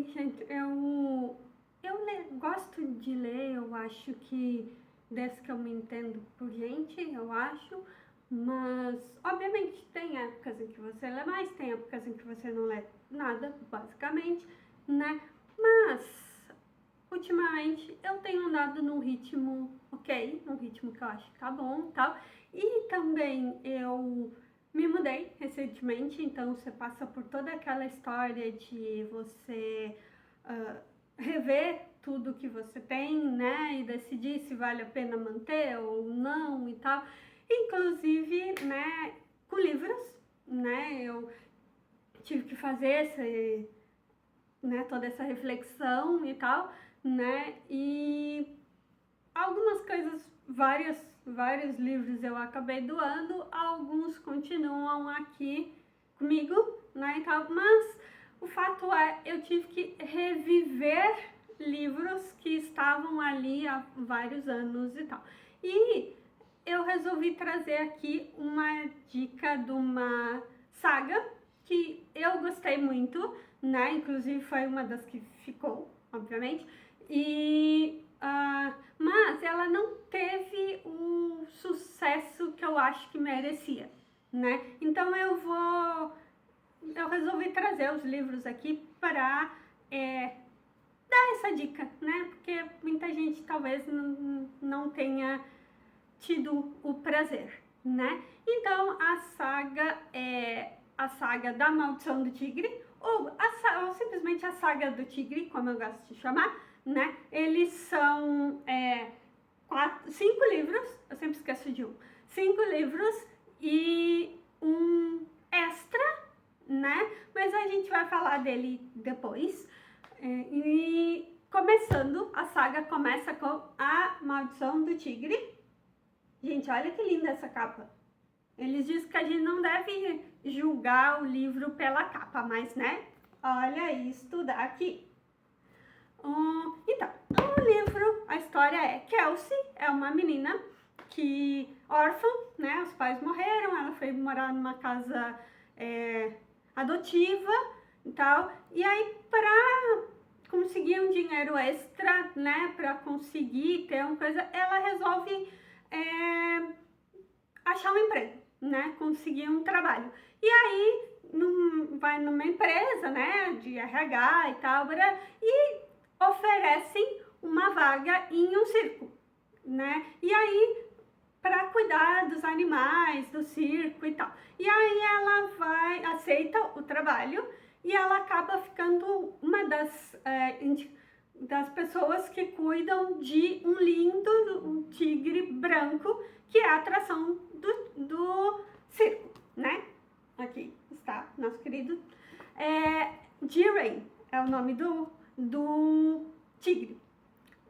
assim, gente, gosto de ler, eu acho que desde que eu me entendo por gente, eu acho, mas obviamente tem épocas em que você lê mais, tem épocas em que você não lê nada, basicamente, né? Mas ultimamente eu tenho andado num ritmo ok, num ritmo que eu acho que tá bom e tal, e também eu me mudei recentemente, então você passa por toda aquela história de você rever tudo que você tem, né, e decidir se vale a pena manter ou não e tal. Inclusive, né, com livros, né, eu tive que fazer toda essa reflexão e tal, né, e algumas coisas, vários livros eu acabei doando, alguns continuam aqui comigo, né, e tal, mas o fato é, eu tive que reviver livros que estavam ali há vários anos e tal. E eu resolvi trazer aqui uma dica de uma saga que eu gostei muito, né, inclusive foi uma das que ficou, obviamente, mas ela não teve o sucesso que eu acho que merecia, né? Então eu resolvi trazer os livros aqui para dar essa dica, né? Porque muita gente talvez não tenha tido o prazer, né? Então a saga é a saga da Maldição do Tigre, ou simplesmente a saga do Tigre, como eu gosto de chamar, né? Eles são 5 livros, eu sempre esqueço de um, 5 livros e um extra, né? Mas a gente vai falar dele depois. E começando, a saga começa com a Maldição do Tigre. Gente, olha que linda essa capa. Eles dizem que a gente não deve julgar o livro pela capa, mas, né? Olha isto daqui. Então, o livro, a história é Kelsey, é uma menina que, órfã, né? Os pais morreram, ela foi morar numa casa adotiva e tal. E aí, pra conseguir um dinheiro extra, né? Pra conseguir ter uma coisa, ela resolve achar um emprego, né? Conseguir um trabalho. E aí, vai numa empresa, né? De RH e tal, e oferecem uma vaga em um circo, né? E aí, para cuidar dos animais, do circo e tal. E aí ela aceita o trabalho e ela acaba ficando uma das pessoas que cuidam de um lindo tigre branco, que é a atração do circo, né? Aqui está, nosso querido Jiren, é o nome do tigre.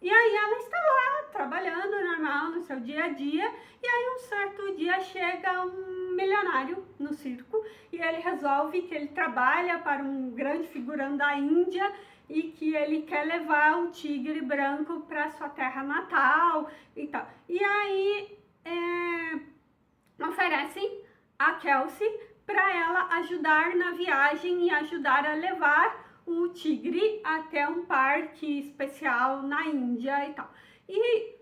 E aí ela está lá, trabalhando normal no seu dia a dia, e aí um certo dia chega um milionário no circo, e ele resolve que ele trabalha para um grande figurão da Índia, e que ele quer levar o tigre branco para sua terra natal e tal. E aí oferecem a Kelsey para ela ajudar na viagem e ajudar a levar o tigre até um parque especial na Índia e tal. E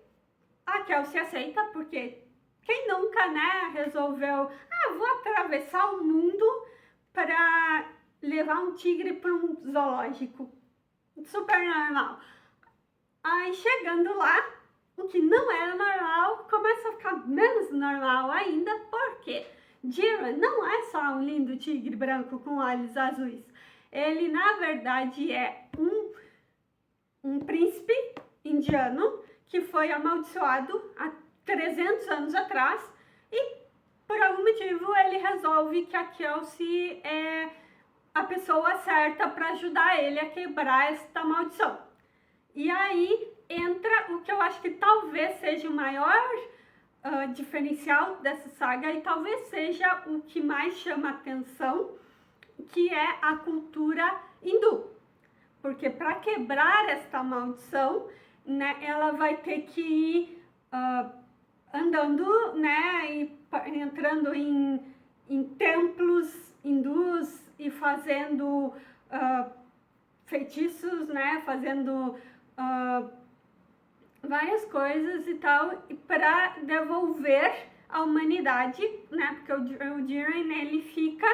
a Kelsey aceita, porque quem nunca, né, resolveu, vou atravessar o mundo para levar um tigre para um zoológico. Super normal. Aí chegando lá, o que não era normal começa a ficar menos normal ainda, porque Jiren não é só um lindo tigre branco com olhos azuis. Ele, na verdade, é um príncipe indiano que foi amaldiçoado há 300 anos atrás, e por algum motivo ele resolve que a Kelsey é a pessoa certa para ajudar ele a quebrar esta maldição. E aí entra o que eu acho que talvez seja o maior diferencial dessa saga, e talvez seja o que mais chama atenção, que é a cultura hindu. Porque para quebrar esta maldição, né, ela vai ter que ir andando, né, e entrando em templos hindus e fazendo feitiços, né, fazendo várias coisas e tal, para devolver a humanidade, né, porque o Jiren, ele fica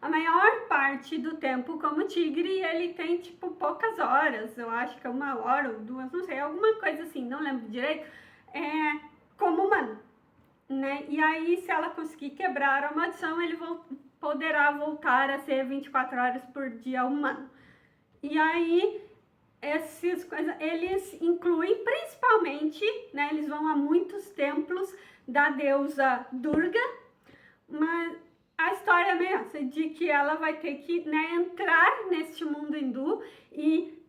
a maior parte do tempo como tigre e ele tem, tipo, poucas horas, eu acho que é 1 hora ou 2, não sei, alguma coisa assim, não lembro direito, como humano, né, e aí se ela conseguir quebrar a maldição, ele poderá voltar a ser 24 horas por dia humano. E aí, essas coisas, eles incluem principalmente, né, eles vão a muitos templos da deusa Durga, mas a história é meio essa, de que ela vai ter que, né, entrar neste mundo hindu e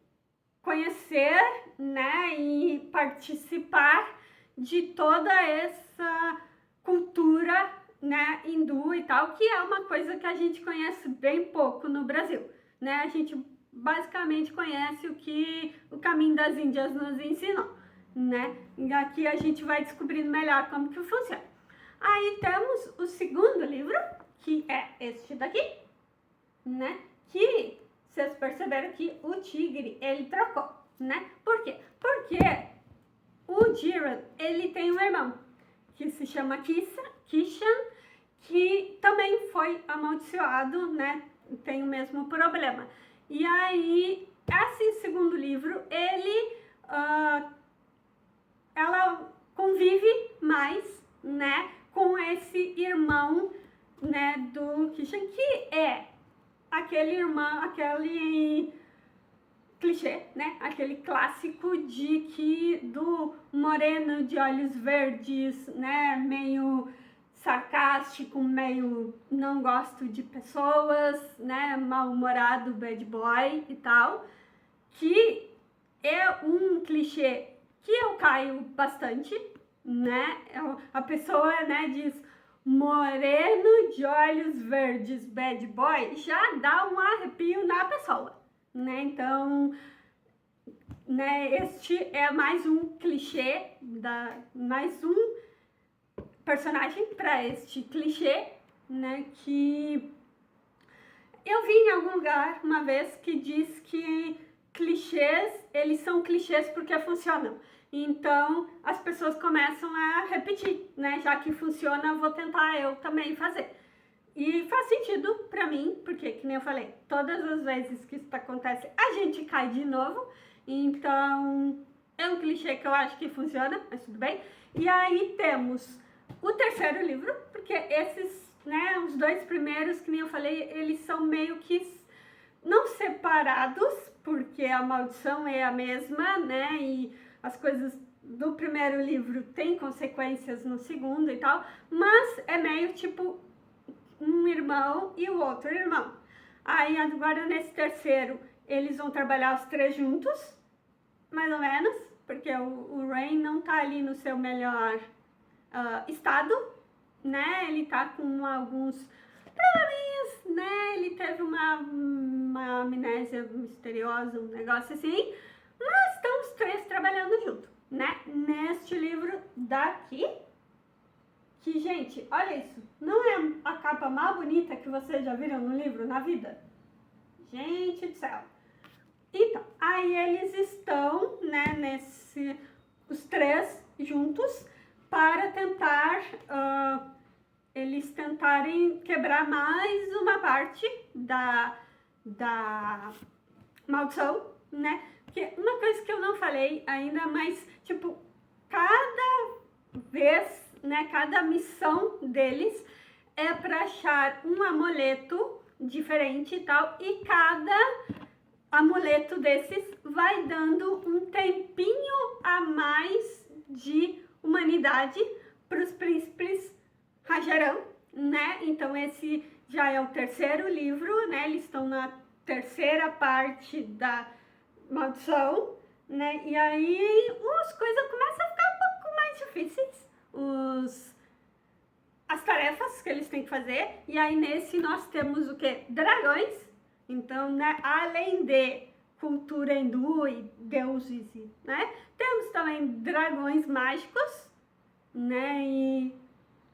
conhecer, né, e participar de toda essa cultura, né, hindu e tal, que é uma coisa que a gente conhece bem pouco no Brasil, né, a gente basicamente conhece o que o Caminho das Índias nos ensinou, né, e aqui a gente vai descobrindo melhor como que funciona. Aí temos o segundo livro, que é este daqui, né, que vocês perceberam que o tigre, ele trocou, né, por quê? Porque o Jiren, ele tem um irmão, que se chama Kishan, que também foi amaldiçoado, né, tem o mesmo problema. E aí, esse segundo livro, ela convive mais, né, com esse irmão, né, do Kishan, que é aquele irmão, aquele clichê, né, aquele clássico de que do moreno de olhos verdes, né, meio sarcástico, meio não gosto de pessoas, né, mal-humorado, bad boy e tal, que é um clichê que eu caio bastante, né, a pessoa, né, diz moreno de olhos verdes, bad boy, já dá um arrepio na pessoa, né, então, né, este é mais um clichê, mais um personagem para este clichê, né, que eu vi em algum lugar uma vez que diz que clichês, eles são clichês porque funcionam. Então, as pessoas começam a repetir, né, já que funciona, vou tentar eu também fazer. E faz sentido pra mim, porque, que nem eu falei, todas as vezes que isso acontece, a gente cai de novo. Então, é um clichê que eu acho que funciona, mas tudo bem. E aí temos o terceiro livro, porque esses, né, os 2 primeiros, que nem eu falei, eles são meio que não separados, porque a maldição é a mesma, né, e as coisas do primeiro livro têm consequências no segundo e tal, mas é meio tipo um irmão e o outro irmão. Aí agora nesse terceiro, eles vão trabalhar os 3 juntos, mais ou menos, porque o Rain não tá ali no seu melhor estado, né, ele tá com alguns probleminhas, né, ele teve uma amnésia misteriosa, um negócio assim, mas estão os 3 trabalhando junto, né, neste livro daqui, que, gente, olha isso, não é a capa mais bonita que vocês já viram no livro na vida? Gente do céu! Então, aí eles estão, né, os 3 juntos para tentar, eles tentarem quebrar mais uma parte da maldição, né? Porque uma coisa que eu não falei ainda, mas, tipo, cada vez, né, cada missão deles é para achar um amuleto diferente e tal, e cada amuleto desses vai dando um tempinho a mais de humanidade para os príncipes Rajarão, né? Então esse já é o terceiro livro, né? Eles estão na terceira parte da maldição, né? E aí as coisas começam a ficar um pouco mais difíceis, as tarefas que eles têm que fazer. E aí nesse nós temos o que? Dragões. Então, né, além de cultura hindu e deuses, né, temos também dragões mágicos, né, e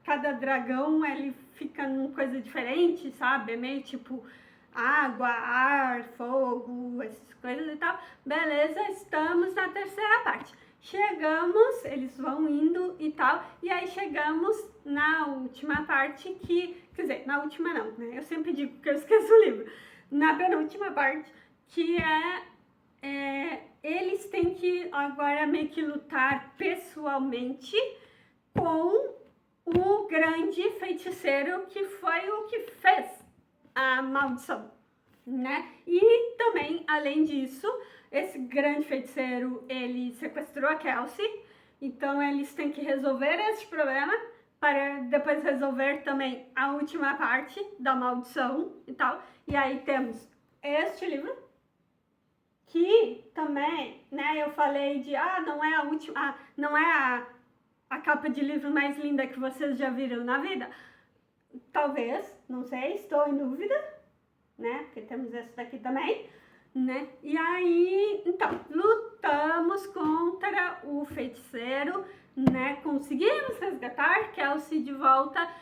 cada dragão, ele fica numa coisa diferente, sabe, é meio tipo água, ar, fogo, essas coisas e tal. Beleza, estamos na terceira parte. Chegamos, eles vão indo e tal, e aí chegamos na última parte quer dizer, na última não, né? Eu sempre digo que eu esqueço o livro. Na penúltima parte, que eles têm que agora meio que lutar pessoalmente com o grande feiticeiro que foi o que fez a maldição, né? E também, além disso, esse grande feiticeiro, ele sequestrou a Kelsey, então eles têm que resolver esse problema para depois resolver também a última parte da maldição e tal. E aí temos este livro, que também, né, eu falei de, não é a última, não é a capa de livro mais linda que vocês já viram na vida. Talvez, não sei, estou em dúvida, né, porque temos esse daqui também, né, e aí, então, lutamos contra o feiticeiro, né, conseguimos resgatar Kelsey de volta,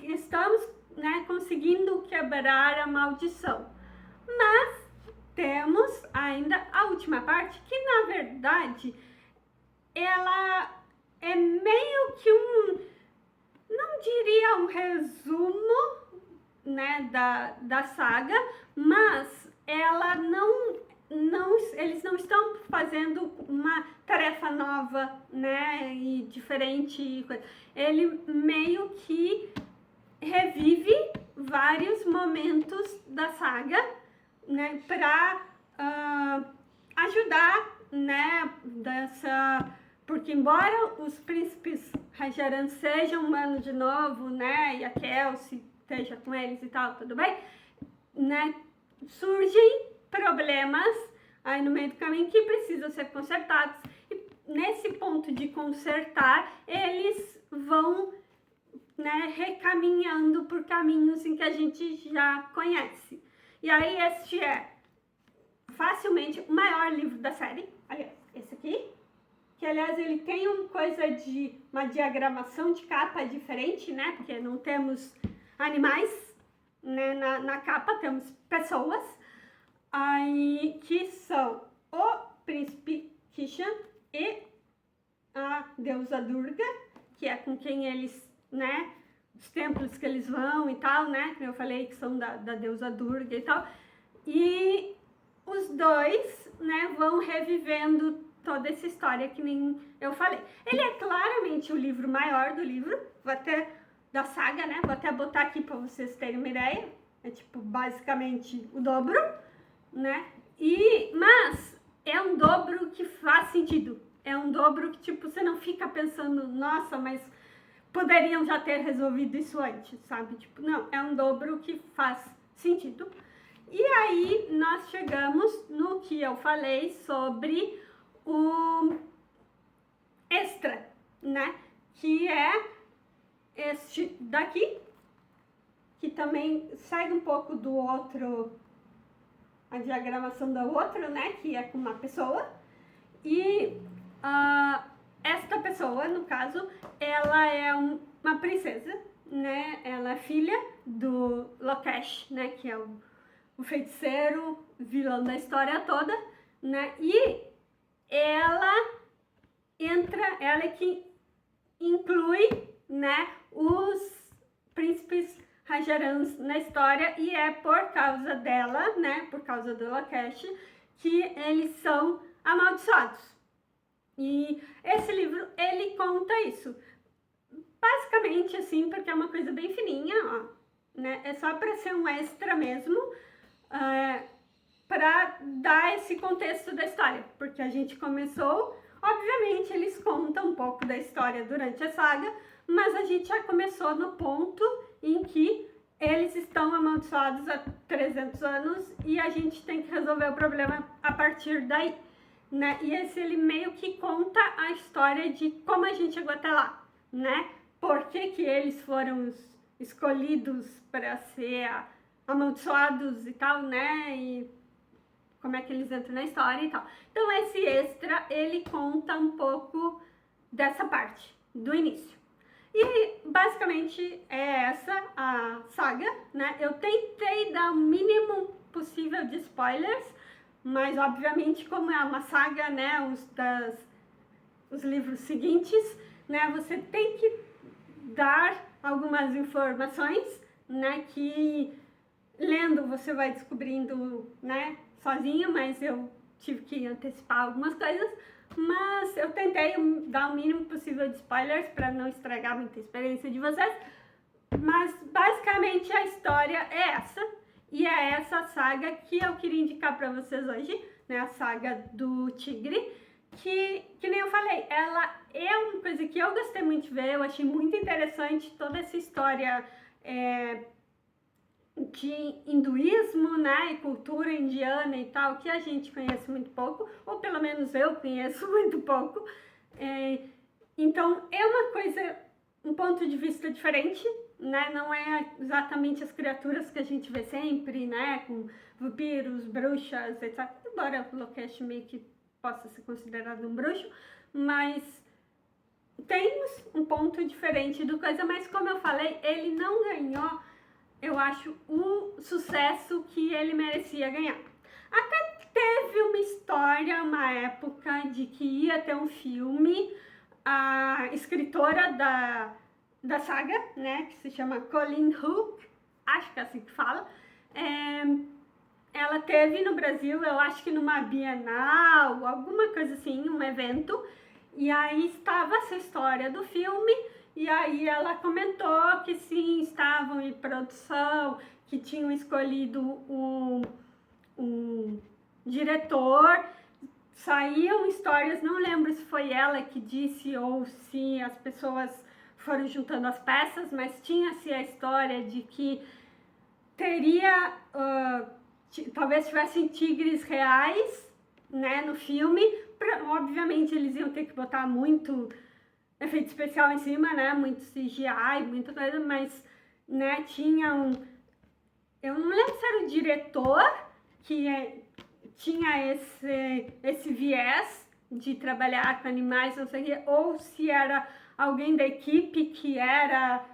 estamos, né, conseguindo quebrar a maldição, mas temos ainda a última parte, que na verdade, ela é meio que não diria um resumo, né, da saga, mas ela eles não estão fazendo uma tarefa nova, né, e diferente. Ele meio que revive vários momentos da saga, né, para ajudar, né, porque embora os príncipes Rajaran sejam humanos de novo, né, e a Kelsey esteja com eles e tal, tudo bem, né, surgem problemas aí no meio do caminho que precisam ser consertados, e nesse ponto de consertar, eles vão, né, recaminhando por caminhos em que a gente já conhece. E aí este é facilmente o maior livro da série, aliás, esse aqui, que aliás ele tem uma diagramação de capa diferente, né, porque não temos animais, né, na capa, temos pessoas, aí que são o príncipe Kishan e a deusa Durga, que é com quem eles, né, os templos que eles vão e tal, né, que eu falei que são da deusa Durga e tal, e os dois, né, vão revivendo toda essa história que nem eu falei. Ele é claramente o livro maior do livro, da saga, né, vou até botar aqui para vocês terem uma ideia, é tipo basicamente o dobro, né, mas é um dobro que faz sentido, é um dobro que tipo, você não fica pensando, nossa, mas poderiam já ter resolvido isso antes, sabe? Tipo, não, é um dobro que faz sentido. E aí nós chegamos no que eu falei sobre o extra, né? Que é este daqui, que também segue um pouco do outro, a diagramação do outro, né? Que é com uma pessoa. E esta pessoa, no caso, ela é uma princesa, né? Ela é filha do Lokesh, né? Que é o feiticeiro, vilão da história toda, né? E ela é que inclui, né, os príncipes Rajarans na história, e é por causa dela, né, por causa do Lokesh, que eles são amaldiçoados. E esse livro, ele conta isso. Basicamente, assim, porque é uma coisa bem fininha, ó, né, é só para ser um extra mesmo, para dar esse contexto da história, porque a gente começou, obviamente eles contam um pouco da história durante a saga, mas a gente já começou no ponto em que eles estão amaldiçoados há 300 anos e a gente tem que resolver o problema a partir daí, né? E esse ele meio que conta a história de como a gente chegou até lá, né? Por que eles foram escolhidos para ser amaldiçoados e tal, né? E como é que eles entram na história e tal. Então, esse extra, ele conta um pouco dessa parte, do início. E basicamente é essa a saga, né? Eu tentei dar o mínimo possível de spoilers, mas obviamente como é uma saga, né, os livros seguintes, né, você tem que dar algumas informações, né, que lendo você vai descobrindo, né, sozinho, mas eu tive que antecipar algumas coisas, mas eu tentei dar o mínimo possível de spoilers para não estragar muita experiência de vocês, mas basicamente a história é essa, e é essa saga que eu queria indicar para vocês hoje, né, a saga do Tigre, que nem eu falei, ela é uma coisa que eu gostei muito de ver, eu achei muito interessante toda essa história de hinduísmo, né, e cultura indiana e tal, que a gente conhece muito pouco, ou pelo menos eu conheço muito pouco. Então, é uma coisa, um ponto de vista diferente, né, não é exatamente as criaturas que a gente vê sempre, né, com vampiros, bruxas, etc. Embora o Lokesh meio que possa ser considerado um bruxo, mas temos um ponto diferente do coisa, mas como eu falei, ele não ganhou, eu acho, o sucesso que ele merecia ganhar. Até teve uma história, uma época, de que ia ter um filme, a escritora da saga, né, que se chama Colleen Hooke, acho que é assim que fala, ela teve no Brasil, eu acho que numa Bienal, alguma coisa assim, um evento, e aí estava essa história do filme, e aí ela comentou que sim, estavam em produção, que tinham escolhido um diretor, saíam histórias, não lembro se foi ela que disse ou se as pessoas foram juntando as peças, mas tinha-se a história de que teria, talvez tivessem tigres reais, né, no filme. Obviamente eles iam ter que botar muito efeito especial em cima, né, muito CGI, muita coisa, mas, né, tinha eu não lembro se era o diretor que tinha esse viés de trabalhar com animais, não sei o quê, ou se era alguém da equipe que era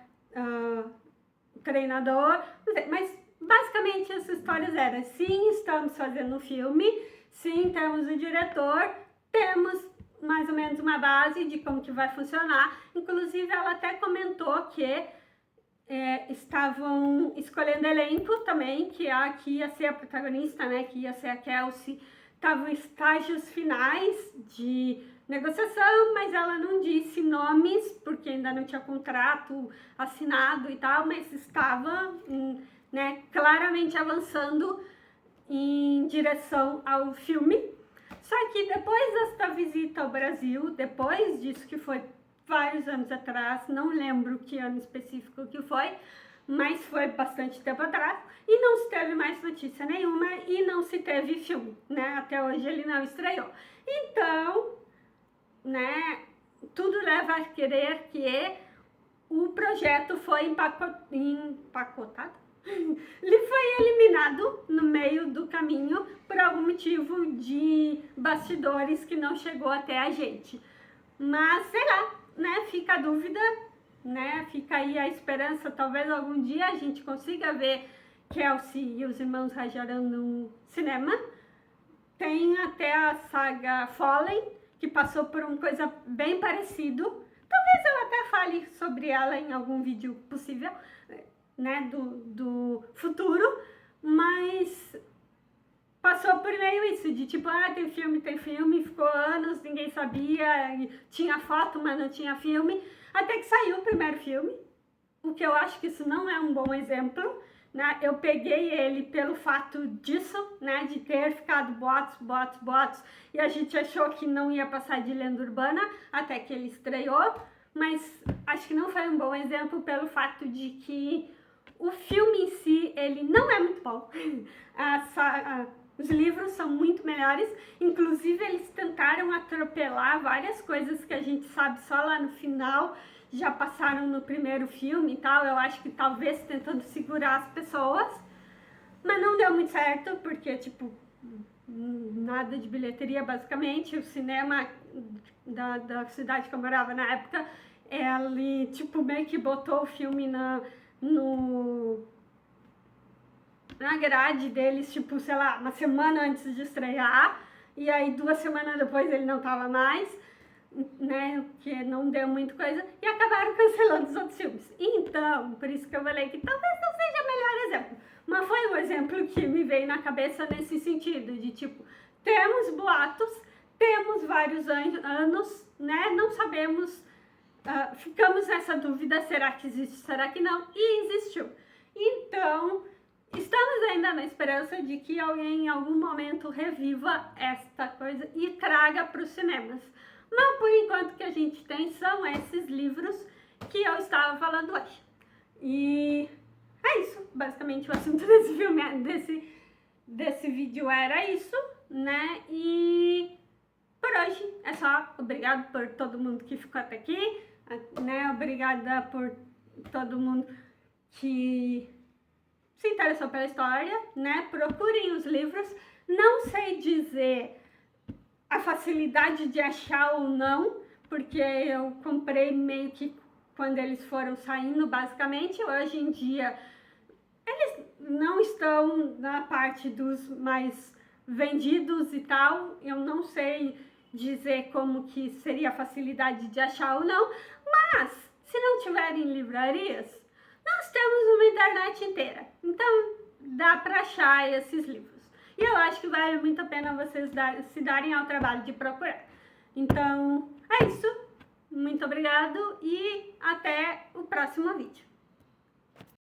treinador, não sei, mas basicamente essas histórias eram: sim, estamos fazendo um filme, sim, temos o diretor, temos mais ou menos uma base de como que vai funcionar. Inclusive ela até comentou que estavam escolhendo elenco também, que ia ser a protagonista, né, que ia ser a Kelsey, estavam em estágios finais de negociação, mas ela não disse nomes, porque ainda não tinha contrato assinado e tal, mas estava, né, claramente avançando em direção ao filme. Só que depois desta visita ao Brasil, depois disso, que foi vários anos atrás, não lembro que ano específico que foi, mas foi bastante tempo atrás, e não se teve mais notícia nenhuma e não se teve filme, né? Até hoje ele não estreou. Então, né, tudo leva a crer que o projeto foi empacotado. Ele foi eliminado no meio do caminho por algum motivo de bastidores que não chegou até a gente. Mas, sei lá, né, fica a dúvida, né, fica aí a esperança, talvez algum dia a gente consiga ver Kelsey e os irmãos Rajaram no cinema. Tem até a saga Fallen, que passou por uma coisa bem parecido. Talvez eu até fale sobre ela em algum vídeo possível, né, do futuro, mas passou por meio isso, de tipo, tem filme, ficou anos, ninguém sabia, tinha foto, mas não tinha filme, até que saiu o primeiro filme, o que eu acho que isso não é um bom exemplo, né? Eu peguei ele pelo fato disso, né, de ter ficado boatos, e a gente achou que não ia passar de lenda urbana, até que ele estreou, mas acho que não foi um bom exemplo pelo fato de que o filme em si, ele não é muito bom. Os livros são muito melhores, inclusive eles tentaram atropelar várias coisas que a gente sabe só lá no final, já passaram no primeiro filme e tal, eu acho que talvez tentando segurar as pessoas, mas não deu muito certo, porque, tipo, nada de bilheteria basicamente. O cinema da cidade que eu morava na época, ele, tipo, meio que botou o filme na grade deles, tipo, sei lá, uma semana antes de estrear, e aí 2 semanas depois ele não tava mais, né, que não deu muita coisa, e acabaram cancelando os outros filmes. Então, por isso que eu falei que talvez não seja o melhor exemplo, mas foi um exemplo que me veio na cabeça nesse sentido, de tipo, temos boatos, temos vários anos, né, não sabemos, ficamos nessa dúvida, será que existe, será que não, e existiu. Então, estamos ainda na esperança de que alguém em algum momento reviva esta coisa e traga para os cinemas. Mas por enquanto o que a gente tem são esses livros que eu estava falando hoje. E é isso, basicamente o assunto desse filme, desse vídeo era isso, né? E por hoje é só. Obrigado por todo mundo que ficou até aqui, né? Obrigada por todo mundo que se interessou pela história, né? Procurem os livros. Não sei dizer a facilidade de achar ou não, porque eu comprei meio que quando eles foram saindo, basicamente. Hoje em dia, eles não estão na parte dos mais vendidos e tal. Eu não sei dizer como que seria a facilidade de achar ou não, mas se não tiverem livrarias, nós temos uma internet inteira, então dá para achar esses livros. E eu acho que vale muito a pena vocês se darem ao trabalho de procurar. Então, é isso. Muito obrigado e até o próximo vídeo.